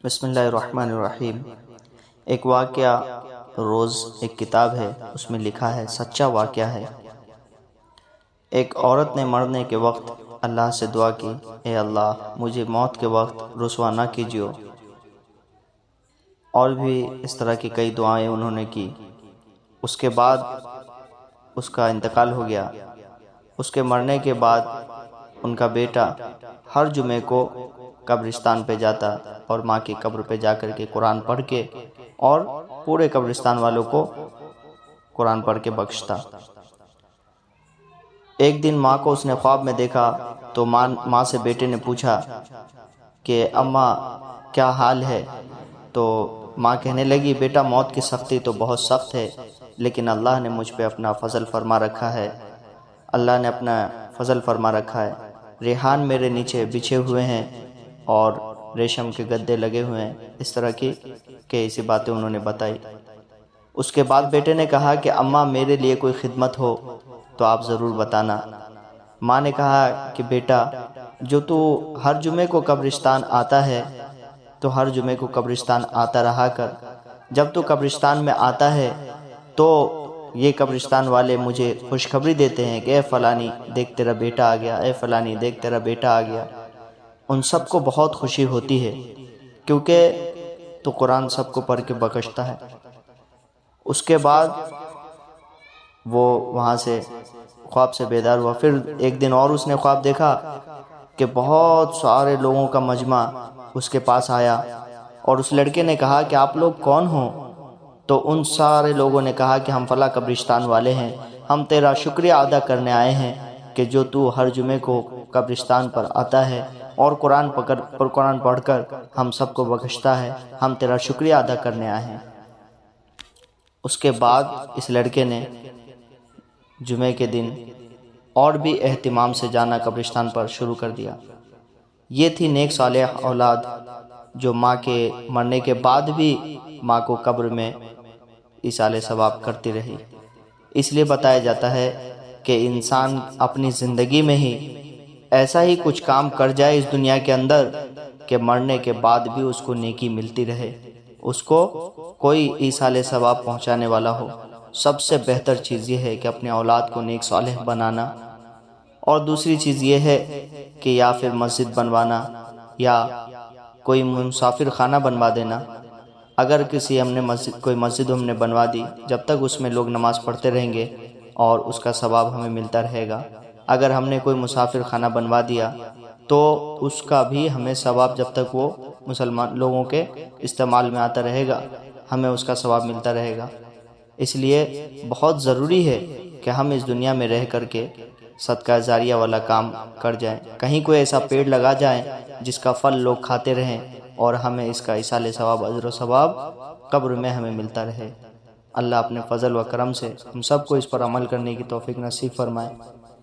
بسم اللہ الرحمن الرحیم۔ ایک واقعہ روز ایک کتاب ہے، اس میں لکھا ہے، سچا واقعہ ہے۔ ایک عورت نے مرنے کے وقت اللہ سے دعا کی، اے اللہ مجھے موت کے وقت رسوا نہ کیجیے۔ اور بھی اس طرح کی کئی دعائیں انہوں نے کی۔ اس کے بعد اس کا انتقال ہو گیا۔ اس کے مرنے کے بعد ان کا بیٹا ہر جمعے کو قبرستان پہ جاتا اور ماں کی قبر پہ جا کر کے قرآن پڑھ کے اور پورے قبرستان والوں کو قرآن پڑھ کے بخشتا۔ ایک دن ماں کو اس نے خواب میں دیکھا تو ماں سے بیٹے نے پوچھا کہ اماں کیا حال ہے؟ تو ماں کہنے لگی، بیٹا موت کی سختی تو بہت سخت ہے، لیکن اللہ نے مجھ پہ اپنا فضل فرما رکھا ہے۔ اللہ نے اپنا فضل فرما رکھا ہے۔ ریحان میرے نیچے بچھے ہوئے ہیں اور ریشم کے گدے لگے ہوئے ہیں۔ اس طرح کی ایسی باتیں انہوں نے بتائی۔ اس کے بعد بیٹے نے کہا کہ اماں میرے لیے کوئی خدمت ہو تو آپ ضرور بتانا۔ ماں نے کہا کہ بیٹا جو تو ہر جمعے کو قبرستان آتا ہے تو ہر جمعے کو قبرستان آتا رہا کر۔ جب تو قبرستان میں آتا ہے تو یہ قبرستان والے مجھے خوشخبری دیتے ہیں کہ اے فلانی دیکھ تیرا بیٹا آ گیا، اے فلانی دیکھ تیرا بیٹا آ گیا۔ ان سب کو بہت خوشی ہوتی ہے کیونکہ تو قرآن سب کو پڑھ کے بخشتا ہے۔ اس کے بعد وہ وہاں سے خواب سے بیدار ہوا۔ پھر ایک دن اور اس نے خواب دیکھا کہ بہت سارے لوگوں کا مجمع اس کے پاس آیا اور اس لڑکے نے کہا کہ آپ لوگ کون ہوں؟ تو ان سارے لوگوں نے کہا کہ ہم فلاں قبرستان والے ہیں، ہم تیرا شکریہ ادا کرنے آئے ہیں کہ جو تو ہر جمعے کو قبرستان پر آتا ہے اور قرآن پڑھ کر ہم سب کو بخشتا ہے، ہم تیرا شکریہ ادا کرنے آئے ہیں۔ اس کے بعد اس لڑکے نے جمعے کے دن اور بھی اہتمام سے جانا قبرستان پر شروع کر دیا۔ یہ تھی نیک صالح اولاد جو ماں کے مرنے کے بعد بھی ماں کو قبر میں ایصال ثواب کرتی رہی۔ اس لیے بتایا جاتا ہے کہ انسان اپنی زندگی میں ہی ایسا ہی کچھ کام کر جائے اس دنیا کے اندر کہ مرنے کے بعد بھی اس کو نیکی ملتی رہے، اس کو کوئی ایصال ثواب پہنچانے والا ہو۔ سب سے بہتر چیز یہ ہے کہ اپنے اولاد کو نیک صالح بنانا، اور دوسری چیز یہ ہے کہ یا پھر مسجد بنوانا یا کوئی مسافر خانہ بنوا دینا۔ اگر کوئی مسجد ہم نے بنوا دی، جب تک اس میں لوگ نماز پڑھتے رہیں گے اور اس کا ثواب ہمیں ملتا رہے گا۔ اگر ہم نے کوئی مسافر خانہ بنوا دیا تو اس کا بھی ہمیں ثواب، جب تک وہ مسلمان لوگوں کے استعمال میں آتا رہے گا، ہمیں اس کا ثواب ملتا رہے گا۔ اس لیے بہت ضروری ہے کہ ہم اس دنیا میں رہ کر کے صدقہ جاریہ والا کام کر جائیں۔ کہیں کوئی ایسا پیڑ لگا جائیں جس کا پھل لوگ کھاتے رہیں اور ہمیں اس کا ایصال ثواب، اجر و ثواب قبر میں ہمیں ملتا رہے۔ اللہ اپنے فضل و کرم سے ہم سب کو اس پر عمل کرنے کی توفیق نصیب فرمائے۔